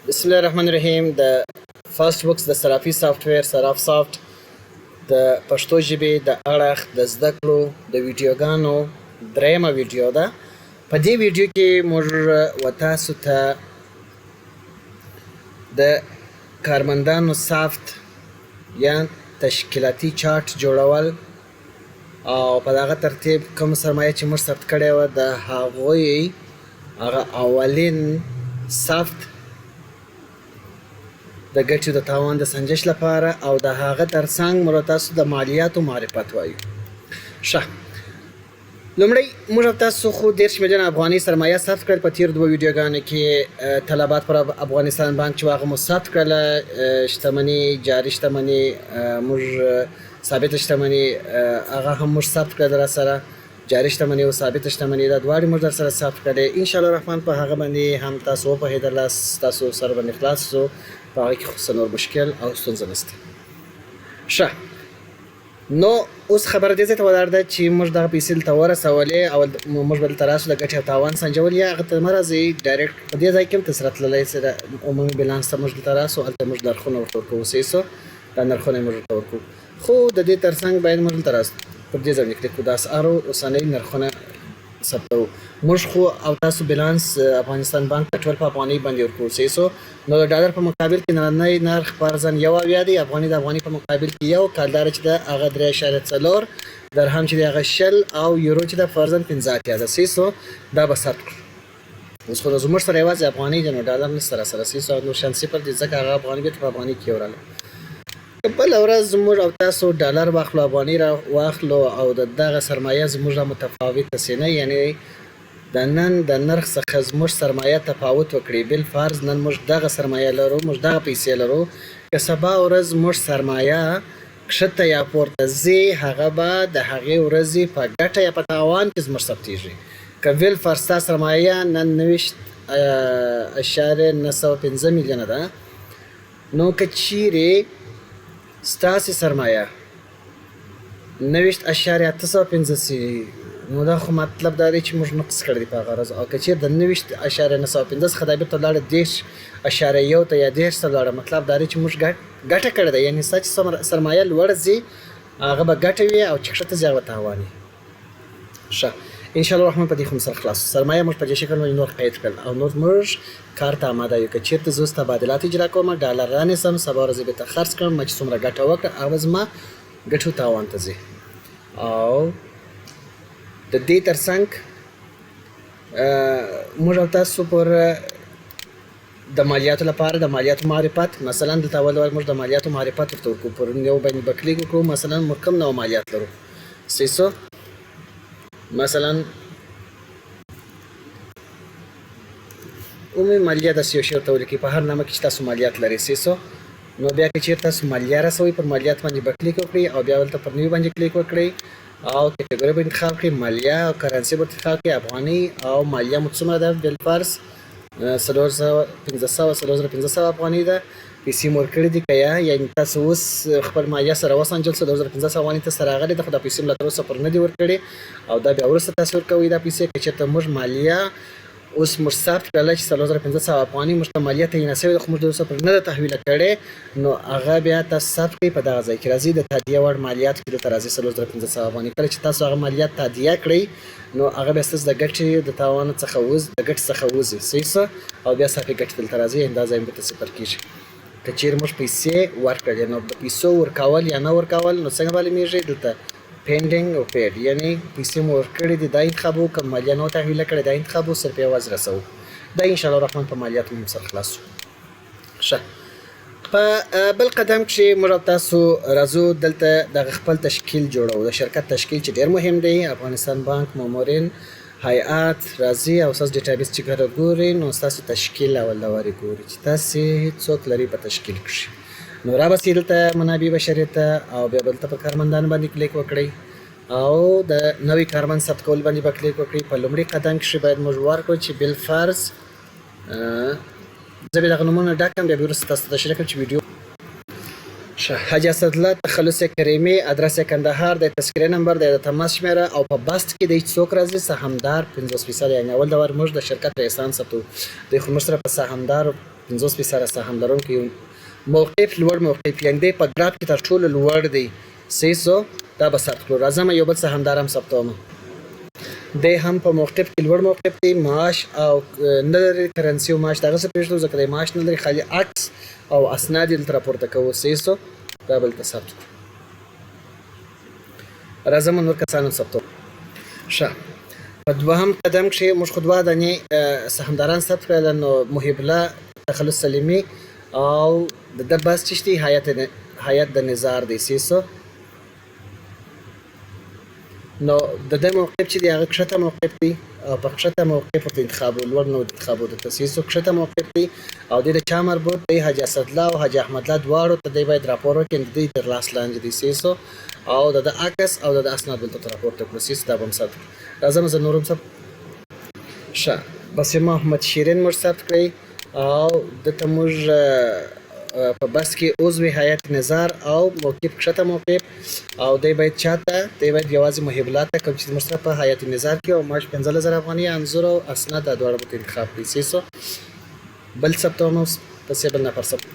بسم الله الرحمن الرحیم. د فاست بوکس د صرافي سافټویر صراف سافټ د پښتو ژبې د اړخ د زده کړو د ویډیوګانو دریمه ویډیو ده. په دې ویډیو کې موږ تاسو ته د کارمندانو سافت یا تشکیلاتي چارت جوړول او په دغه ترتیب کوم سرمایه چې موږ ثبت کړې وه د هغوی هغه اولین سافت د ګټې د تاوان د سنجش لپاره او د هغه ترڅنګ موږ تاسو د مالیاتو معرفت وایو. ښه، لومړی موږ تاسو خو 10 میلیون افغانۍ سرمایه ثبت کړل په تیر دوه ویډیوګانو کې. طلبات پر افغانستان بانک چې هغه مو ثبت کړله، شتمني جاري شتمني موږ ثابت شتمني هغه هم موږ ثبت کړل را سره. جاري شتمني او ثابت شتمني دا دواړې موږ در سره ثبت کړلې. ان شاء الله الرحمن په هغه باندې هم تاسو وپوهېدلاست، تاسو سره باندې خلاص شو، په هغه کې خو څه نور مشکل او ستونزه نشته. ښه، نو اوس خبره دې ځای ته ولاړ ده چې موږ دغه پیسې دلته ورسولې او موږ به دلته راسو د ګټې او تاوان سنجول، یا هغه ته مه راځئ ډایرکټ په دې ځای کې هم تاسو راتللی سئ. عمومي بیلانس ته موږ دلته راسو، هلته موږ نرخونه ورته ورکوو. صحیح شو، دا نرخونه یې موږ ورته ورکوو، خو د دې ترڅنګ باید موږ دلته راسو، پر دې ځای باندې کلیک کړو، د اسعارو اوسنۍ نرخونه ثبتوو. موږ خو او تاسو بیلانس افغانستان بانک ته ټول په افغانۍ باندې ورکوو. صحیح شو، نو د ډالر په مقابل کې نننی نرخ فرضاً 1 دی، افغانۍ د افغانۍ په مقابل کې 1، کالدار چې ده هغه 3.4، درهم چې دی هغه 0 او یورو چې ده فرضاً 15 ده. صحیح شو، دا به ثبت کړو. اوس خو زموږ سره یوازې افغانۍ دی، نو ډالر نشته را سره. صحیح شو، نور شیان صفر دي ځکه هغه افغانۍ بېرته په افغانۍ کې وراله. بله ورځ موږ او تاسو ډالر واخلو، افغانۍ را واخلو او د دغه سرمایه زموږ را متفاوته سي نه، یعنې د نن د نرخ څخه زموږ سرمایه تفاوت وکړي. بالفرض نن موږ دغه سرمایه لرو، موږ دغه پیسې لرو، که سبا ورځ موږ سرمایه کښته یا پورته ځي، هغه به د هغې ورځې په ګټه یا په تاوان کې زموږ ثبتېږي. که بالفرض ستا سرمایه نن 29.915 میلیونه ده، نو که چیرې ستاسې سرمایه 90.815 سي، نو دا خو مطلب دا دی چې موږ نقص کړی دی په هغه ورځ. او که چېرې د 90.915 څخه دا بېرته ولاړه 10.1 ته یا 10 ته ولاړه، مطلب دا دی چې موږ ګټه کړې ده. یعنې ستا چې سرمایه لوړه ځي هغه به ګټه وي، او چې کښته ځي هغه به تاوان وي. ښه، ان شاء الله الرحمن په دې خو سره خلاص. سرمایه موږ په دې شکل باندې نور قید کړل او نور موږ کار ته اماده یو. که چېرته زه اوس تبادلات اجرا کوم، ډالر رانیسم، سبا ورځ یې بېرته خرڅ کړم، ما چې څومره ګټه وکړه هغه زما ګټو تاوان ته ځي. او د دې ترڅنګ موږ او تاسو پر د مالیاتو لپاره د مالیاتو معرفت، مثلا دلته اول موږ د مالیاتو معرفت ورته ورکوو، پر یو باندې به کلیک وکړو، مثلا موږ کوم نوع مالیات لرو. صحیح شو، مثلا عمومي مالیه داسې یو شی ورته ولیکئ په هر نامه کې چې تاسو مالیات لرئ. صحیح شو، نو بیا که چېرې تاسو مالیه رسوئ، پر مالیات باندې به کلیک وکړئ او بیا ولته پر نیو باندې کلیک وکړئ او کټګوري به انتخاب کړئ، مالیه او کرنسي به انتخاب کړئ، افغانۍ او مالیه مو څومره ده، بالفرض 3500 افغانۍ ده. پیسې مو ورکړي دي که یعنې تاسو اوس خپل مالیه سره وسنجل سو، 2500 افغانۍ تاسو سره راغلې ده، خو دا پیسې مو لا تر اوسه پر نه دي ورکړې او دا بیا وروسته تاسو ورکوئ دا پیسې. که چېرته موږ مالیه اوس موږ ثبت کړله چې 3500 افغانۍ موږ ته مالیه تعینه شوې ده، خو موږ د اوسه پر نه ده تحویله کړې، نو هغه بیا تاسو ثبت کړئ په دغه ځای کې. راځئ د تادیه وړ مالیاتو کې دلته راځئ 3500 افغانۍ. کله چې تاسو هغه مالیات تادیه کړئ، نو هغه بیا ستاسو د ګټې د تاوان څخه د ګټې څخه وځي. صحیح څه، او بیا صافي ګټې دلته راځي، دا ځای بېرته صفر کېږي. که چېرې موږ پیسې ورکړلې، نو د پیسو ورکول یا نه ورکول نو څنګه معلومېږي؟ دلته پینډینګ او پیډ، یعنې پیسې مو ورکړې دي دا انتخابو، که مالیه نه تحویله کړې دا انتخابو، صرف یوازې رسوو. دا ان شاء الله الرحمن په مالیاتو مو سره خلاص شو. ښه، په بل قدم کې موږ تاسو راځو دلته دغه خپل تشکیل جوړو، د شرکت تشکیل چې ډېر مهم دی. افغانستان بانک مامورین هیئات راځي او ستاسو ډیټابیس چې کله ګورئ، نو ستاسو تشکیل اول لوارې ګوري چې تاسې څوک لرئ په تشکیل کښې، نو رابسئ دلته منابع بشري ته او بیا به دلته په کارمندانو باندې کلیک وکړئ او د نوي کارمند ثبت کول باندې به کلیک وکړئ. په لومړي قدم کښې باید موږ ورکړو چې بالفرض زه به دغه نومونه ډکم، بیا به وروسته تاسو ته تشریح کړم چې ویډیو. حاجي اسدالله تخلص کریمي، ادرس کندهار، د تذکرې نمبر، د تماس شمیره او په باست کې د څوک راځي سهامدار 50%، یعنې اول د ور موږ د شرکت رئیسان ثبتو د خو موږ سره په سهامدار 50% سهم لرونکی موقف لوړ موقف یعنې په ګراف کې تر ټولو لوړ دی 300 دا به ثبت کړو. راځم یو بل سهمدار هم ثبتوم. دی هم په موقف کې لوړ موقف دی، معاش او نه لري کرنسي او معاش دغه څه پېژنو ځکه د معاش نه لري، خالي عکس او اسناد دلته راپورته کوو 300 دا بل ته ثبت کړو. راځم نور کسان هم ثبتوم. ښه په دوهم قدم کښې موږ خو دوه دانې سهمداران ثبت کړل، نو محب الله تخلص سلیمي او د ده بس چې دی هیئت د نظار دی 300. نو د ده موقف چې دی هغه کښته موقف دی او په کښته موقف ورته انتخابو لوړ نو انتخابو د تاسیسو کښته موقف دی او د چا مربوط دی حاجي اسدالله او حاجي احمدالله دواړو ته دی باید راپور وکړي، د دوی تر لاس لاندې دی 300 او د ده عکس او د ده اسناد دلته راپورته کړو 300 دا به هم ثبت کړو. راځم زه نور هم ثبت. ښه بسیمه محمد شیرین موږ ثبت کړئ او دته موږ په بس کې عضو هیئت نظار او موقف کښته موقف او دی باید چاته دی باید یوازې محب الله ته کوم چې موږ سره په هیئت نظار کې او معاش 15000 افغانۍ انځور او اسناد دا دواړه به انتخاب کړي 300. بل ثبتوم پسې بل نفر ثبت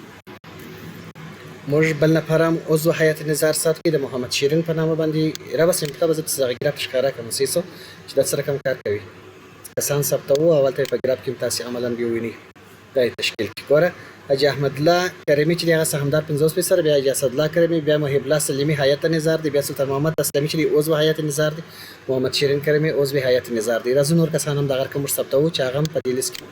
موږ بل نفر هم عضو هیئت نظار ثبت کړي د محمد شیرین په نامه باندې را بس انتخاب زه دغه ګراف ښکاره کړم 300 چې دا سره کوم کار کوي کسان ثبتوو اول ته په ګراف کې تاسې عملاً ووینئ دا تشکیل کې ګوره. حاجي احمدالله کریمي چې دی هغه سهمدار 50% بیا حاجي اسدالله کریمي بیا محب الله سلیمي هیئت نظار دی بیا سلطان محمد اسلامي چې دی عضو هیئت نظار دی محمد شیرین کریمي عضو هیئت نظار دی. راځو نور کسان هم دغه رقم موږ ثبتوو چې هغه هم په دې لیست کې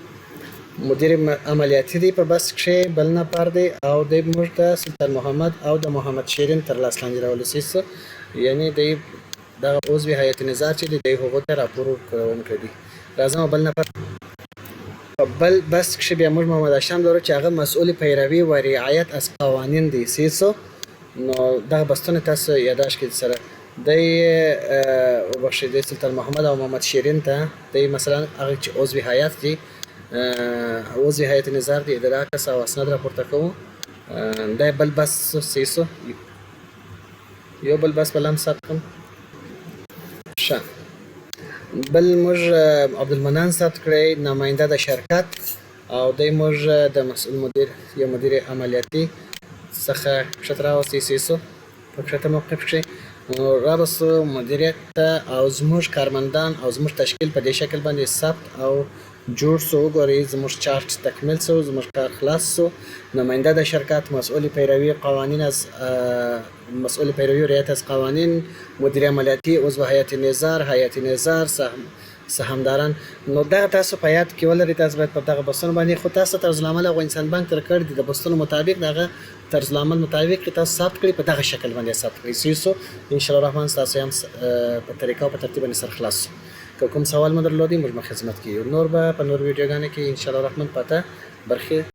مدیر عملیاتي دی په بس کښې بل نفر دی او دی موږ ته سلطان محمد او د محمد شیرین تر لاس لاندې راولو 300 یعنې دی دغه عضو هیئت نظار چې دی دی هغو ته راپور ورکوونکی دی. راځم بل نفر په بل بس کښې بیا موږ محمد هاشم لرو چې هغه مسئول پیروي و رعایت از قوانین دی 300. نو دغه بستونه تاسو یاداشت کړئ سره دی وبخښئ دی سلطان محمد او محمد شیرین ته دی مثلا هغه چې عضو هیئت دی عضو هیئت نظار دی د عکس او اسناد راپورته کوو دی بل بس 300 یو بل بس بل هم ثبت کړم. ښه بل موږ عبدالمنان ثبت کړی نماینده د شرکت او دی موږ د مسئول مدیر یا مدیر عملیاتي څخه کښته راوستی 300 په کښته موقف کښې رابسو مدیریت ته او زموږ کارمندان او زموږ تشکیل په دې شکل باندې ثبت او جوړ سو. وګورئ زموږ چارت تکمیل سو زموږ کار خلاص سو. نماینده د شرکت مسئول پیروی قوانین از مسئول پیروی رعایت از قوانین مدیر عملیاتي عضو هیئت نظار سهمداران. نو دغه تاسو په یاد کې ولرئ تاسو باید په دغه بستونو باندې خو تاسو طرزالعمل افغانستان بانک تر کړی دی د بستونو مطابق دغه طرزالعمل مطابق تاسو ثبت کړئ په دغه شکل باندې ثبت کړئ 300 ان شاء الله الرحمن تاسو هم په طریقه او په ترتیب باندې سر خلاص. که کوم سوال مو درلودی موږ خدمت کوي نور به په نور ویډیوګانو کې ان شاء الله الرحمن پته برخه